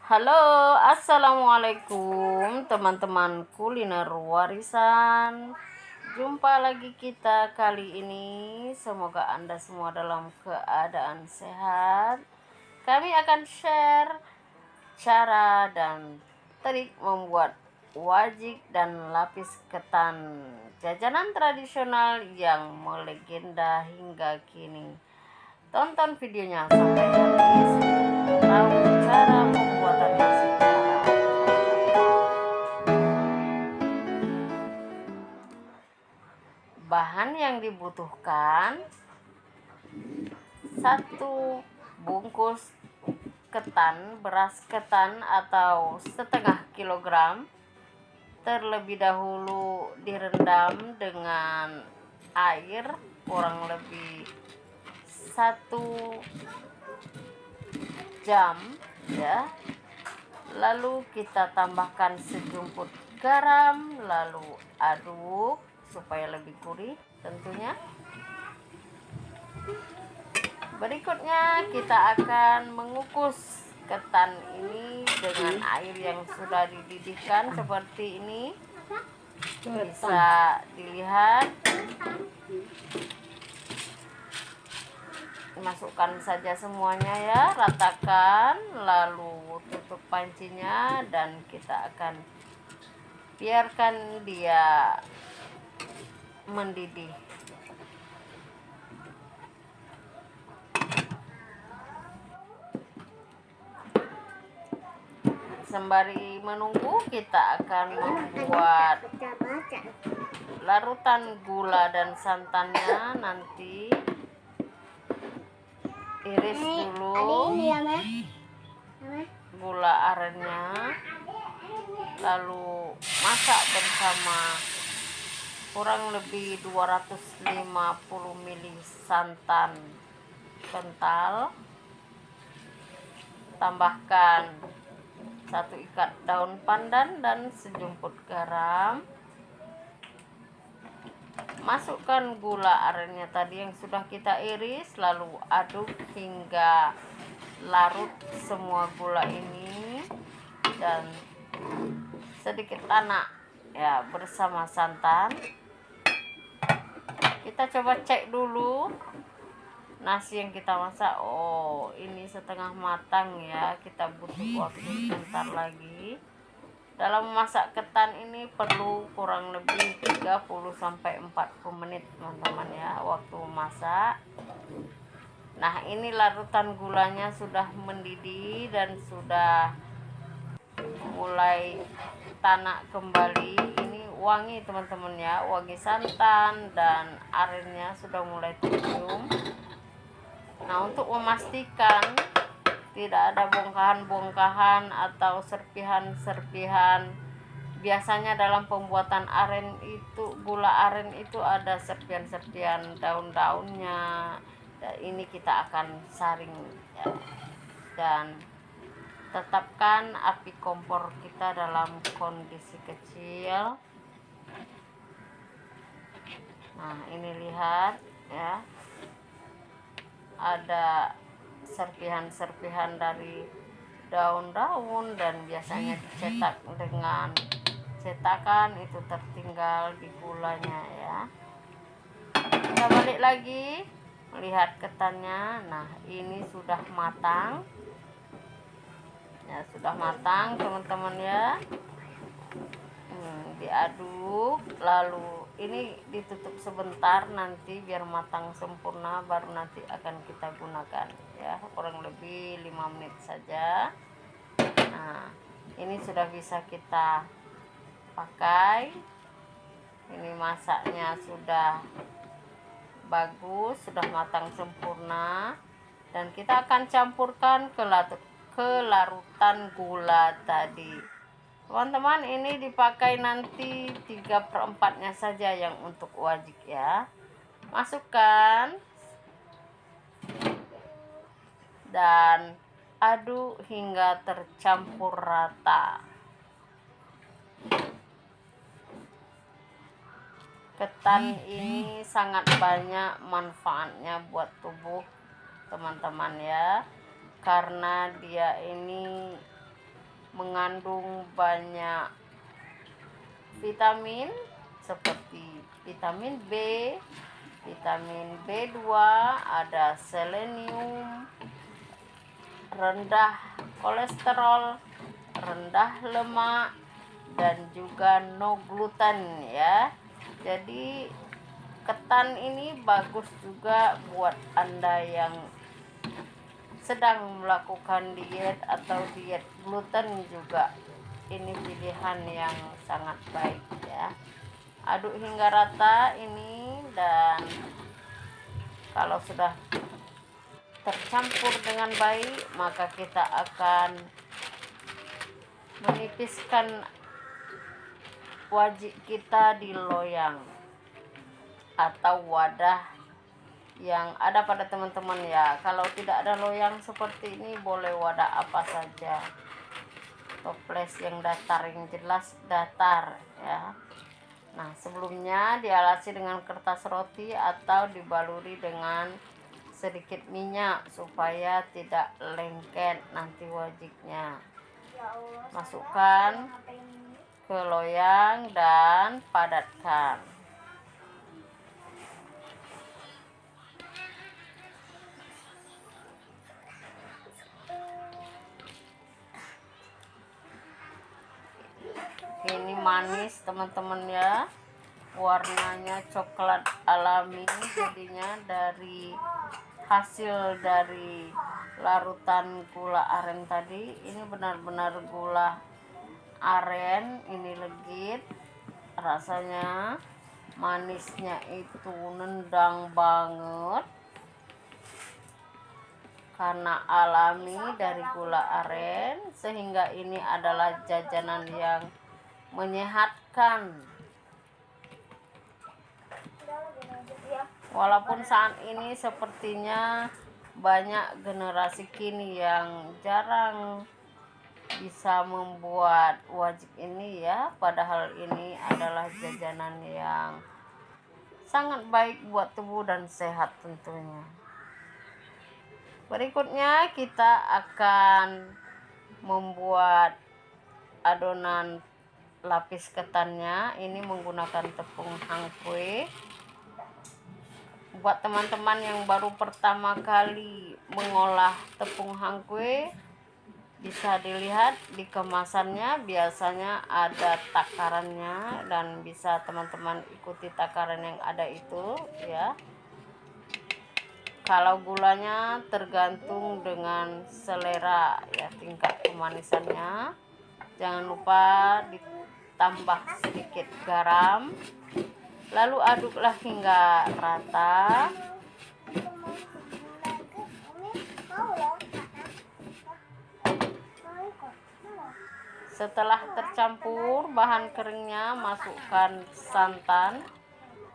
Halo, assalamualaikum teman-teman kuliner warisan. Jumpa lagi kita kali ini. Semoga Anda semua dalam keadaan sehat. Kami akan share cara dan trik membuat wajik dan lapis ketan, jajanan tradisional yang melegenda hingga kini. Tonton videonya sampai habis untuk tahu cara pembuatannya secara bahan yang dibutuhkan: 1 bungkus ketan, beras ketan atau setengah kilogram, terlebih dahulu direndam dengan air kurang lebih 1 jam ya. Lalu kita tambahkan sejumput garam, lalu aduk supaya lebih gurih tentunya. Berikutnya kita akan mengukus ketan ini dengan air yang sudah dididihkan seperti ini. Bisa dilihat. Masukkan saja semuanya ya, ratakan, lalu tutup pancinya dan kita akan biarkan dia mendidih. Sembari menunggu, kita akan membuat larutan gula dan santannya. Nanti iris dulu gula arennya, lalu masak bersama kurang lebih 250 ml santan kental. Tambahkan 1 ikat daun pandan dan sejumput garam. Masukkan gula arennya tadi yang sudah kita iris, lalu aduk hingga larut semua gula ini dan sedikit tanak ya bersama santan. Kita coba cek dulu nasi yang kita masak. Oh, ini setengah matang ya. Kita butuh waktu sebentar lagi. Dalam memasak ketan ini perlu kurang lebih 30-40 menit teman-teman ya, waktu memasak. Nah, ini larutan gulanya sudah mendidih dan sudah mulai tanak kembali. Ini wangi teman-teman ya, wangi santan dan arennya sudah mulai tercium. Nah, untuk memastikan tidak ada bongkahan-bongkahan atau serpihan-serpihan. Biasanya dalam pembuatan aren itu, gula aren itu ada serpihan-serpihan daun-daunnya. Dan ini kita akan saring ya. Dan tetapkan api kompor kita dalam kondisi kecil. Nah, ini lihat ya, ada serpihan-serpihan dari daun-daun dan biasanya dicetak dengan cetakan, itu tertinggal di gulanya ya. Kita balik lagi melihat ketannya. Nah, ini sudah matang ya, sudah matang teman-teman ya. Diaduk, lalu ini ditutup sebentar nanti biar matang sempurna, baru nanti akan kita gunakan ya, kurang lebih 5 menit saja. Nah, ini sudah bisa kita pakai. Ini masaknya sudah bagus, sudah matang sempurna, dan kita akan campurkan ke larutan gula tadi. Teman-teman, ini dipakai nanti 3/4-nya saja yang untuk wajik ya. Masukkan dan aduk hingga tercampur rata. Ketan ini sangat banyak manfaatnya buat tubuh teman-teman ya, karena dia ini mengandung banyak vitamin seperti vitamin B, vitamin B2, ada selenium, rendah kolesterol, rendah lemak, dan juga no gluten ya. Jadi ketan ini bagus juga buat Anda yang sedang melakukan diet atau diet gluten juga. Ini pilihan yang sangat baik ya. Aduk hingga rata ini, dan kalau sudah tercampur dengan baik maka kita akan menipiskan wajik kita di loyang atau wadah yang ada pada teman-teman ya. Kalau tidak ada loyang seperti ini, boleh wadah apa saja, toples yang datar, yang jelas datar ya. Nah, sebelumnya dialasi dengan kertas roti atau dibaluri dengan sedikit minyak supaya tidak lengket nanti wajiknya. Masukkan ke loyang dan padatkan. Ini manis teman-teman ya, warnanya coklat alami jadinya dari hasil dari larutan gula aren tadi. Ini benar-benar gula aren, ini legit, rasanya manisnya itu nendang banget karena alami dari gula aren, sehingga ini adalah jajanan yang menyehatkan. Walaupun saat ini sepertinya banyak generasi kini yang jarang bisa membuat wajik ini ya, padahal ini adalah jajanan yang sangat baik buat tubuh dan sehat tentunya. Berikutnya kita akan membuat adonan lapis ketannya. Ini menggunakan tepung hangkwe. Buat teman-teman yang baru pertama kali mengolah tepung hangkwe, bisa dilihat di kemasannya, biasanya ada takarannya dan bisa teman-teman ikuti takaran yang ada itu ya. Kalau gulanya tergantung dengan selera ya, tingkat kemanisannya. Jangan lupa ditambah sedikit garam, lalu aduklah hingga rata. Setelah tercampur bahan keringnya, masukkan santan.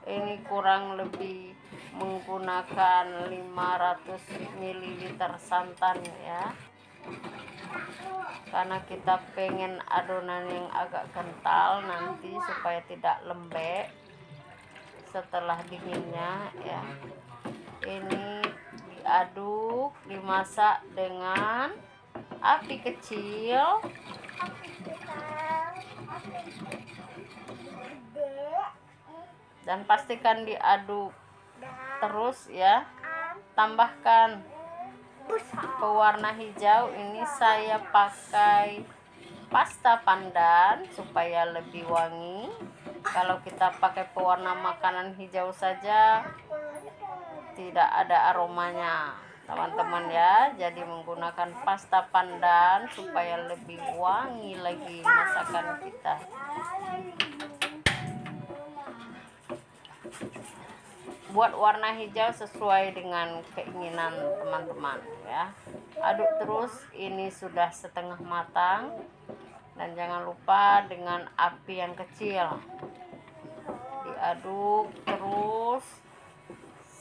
Ini kurang lebih menggunakan 500 ml santan ya, karena kita pengen adonan yang agak kental nanti supaya tidak lembek setelah dinginnya ya. Ini diaduk, dimasak dengan api kecil dan pastikan diaduk terus ya. Tambahkan pewarna hijau, ini saya pakai pasta pandan supaya lebih wangi. Kalau kita pakai pewarna makanan hijau saja tidak ada aromanya teman-teman ya. Jadi menggunakan pasta pandan supaya lebih wangi lagi masakan kita. Buat warna hijau sesuai dengan keinginan teman-teman ya. Aduk terus, ini sudah setengah matang, dan jangan lupa dengan api yang kecil. Diaduk terus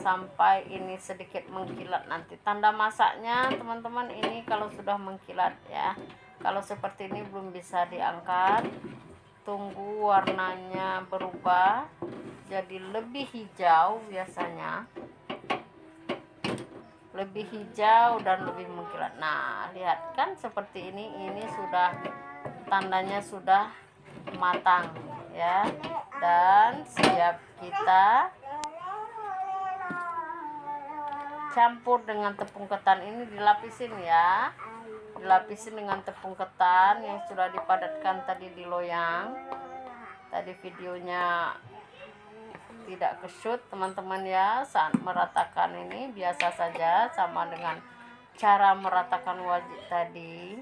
sampai ini sedikit mengkilat. Nanti tanda masaknya teman-teman, ini kalau sudah mengkilat ya. Kalau seperti ini belum bisa diangkat. Tunggu warnanya berubah jadi lebih hijau biasanya. lebih hijau dan lebih mengkilat. Nah, lihat kan seperti ini sudah tandanya sudah matang ya, dan siap kita campur dengan tepung ketan. Ini dilapisin ya, dilapisin dengan tepung ketan yang sudah dipadatkan tadi di loyang. Tadi videonya tidak ke-shoot teman-teman ya. Saat meratakan ini biasa saja, sama dengan cara meratakan wajik tadi,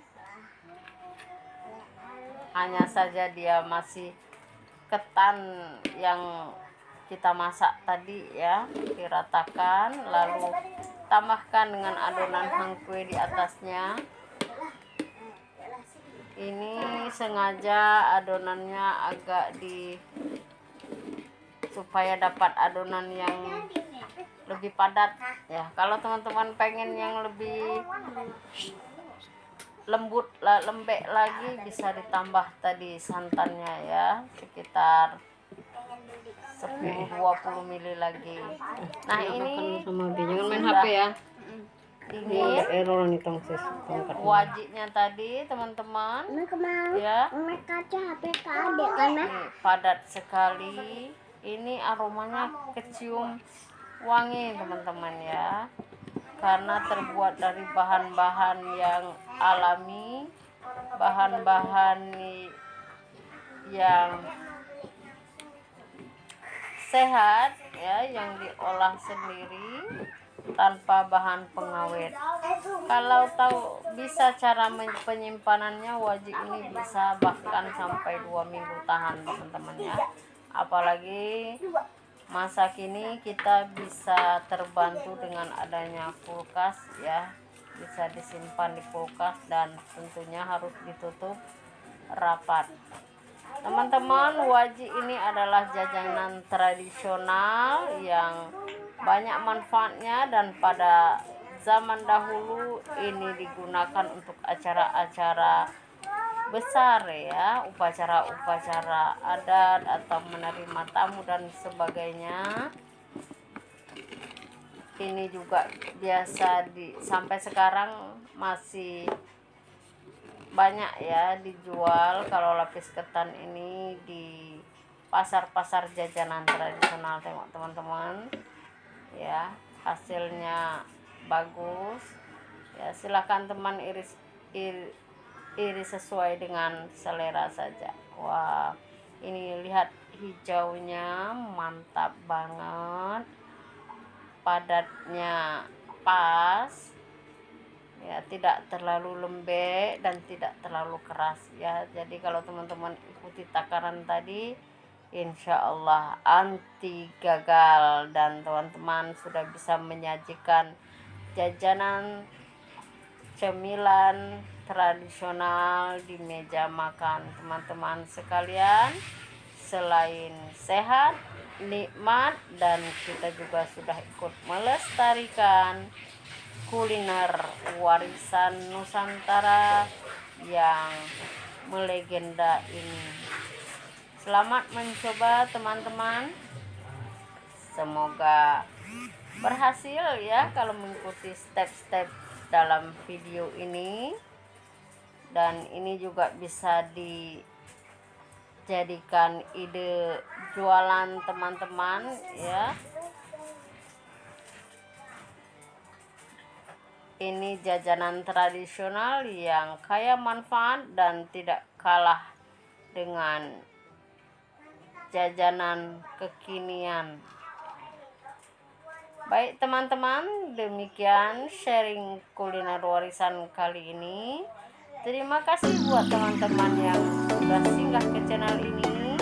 hanya saja dia masih ketan yang kita masak tadi ya, diratakan lalu tambahkan dengan adonan hangkue di atasnya. Ini sengaja adonannya agak supaya dapat adonan yang lebih padat ya. Kalau teman-teman pengen yang lebih lembek lagi, bisa ditambah tadi santannya ya, sekitar 10-20 ml lagi. Nah, ini sama jangan main HP ya. Ini error nih wajiknya tadi teman-teman ya, padat sekali. Ini aromanya kecium wangi teman-teman ya, karena terbuat dari bahan-bahan yang alami, bahan-bahan yang sehat ya, yang diolah sendiri tanpa bahan pengawet. Kalau tahu bisa cara penyimpanannya, wajik ini bisa bahkan sampai 2 minggu tahan teman-teman ya. Apalagi masa kini kita bisa terbantu dengan adanya kulkas ya, bisa disimpan di kulkas dan tentunya harus ditutup rapat. Teman-teman, wajik ini adalah jajanan tradisional yang banyak manfaatnya, dan pada zaman dahulu ini digunakan untuk acara-acara besar ya, upacara-upacara adat atau menerima tamu dan sebagainya. Ini juga biasa sampai sekarang masih banyak ya dijual kalau lapis ketan ini di pasar-pasar jajanan tradisional. Tengok teman-teman ya, hasilnya bagus ya. Silakan teman iris sesuai dengan selera saja. Wah, ini lihat hijaunya mantap banget, padatnya pas ya, tidak terlalu lembek dan tidak terlalu keras ya. Jadi kalau teman-teman ikuti takaran tadi, insya Allah anti gagal, dan teman-teman sudah bisa menyajikan jajanan cemilan tradisional di meja makan teman-teman sekalian. Selain sehat, nikmat, dan kita juga sudah ikut melestarikan kuliner warisan Nusantara yang melegenda ini. Selamat mencoba teman-teman, semoga berhasil ya kalau mengikuti step-step dalam video ini. Dan ini juga bisa dijadikan ide jualan teman-teman ya. Ini jajanan tradisional yang kaya manfaat dan tidak kalah dengan jajanan kekinian. Baik teman-teman, demikian sharing kuliner warisan kali ini. Terima kasih buat teman-teman yang sudah singgah ke channel ini.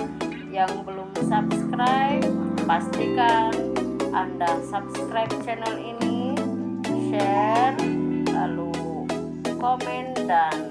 Yang belum subscribe, pastikan Anda subscribe channel ini, share, lalu komen dan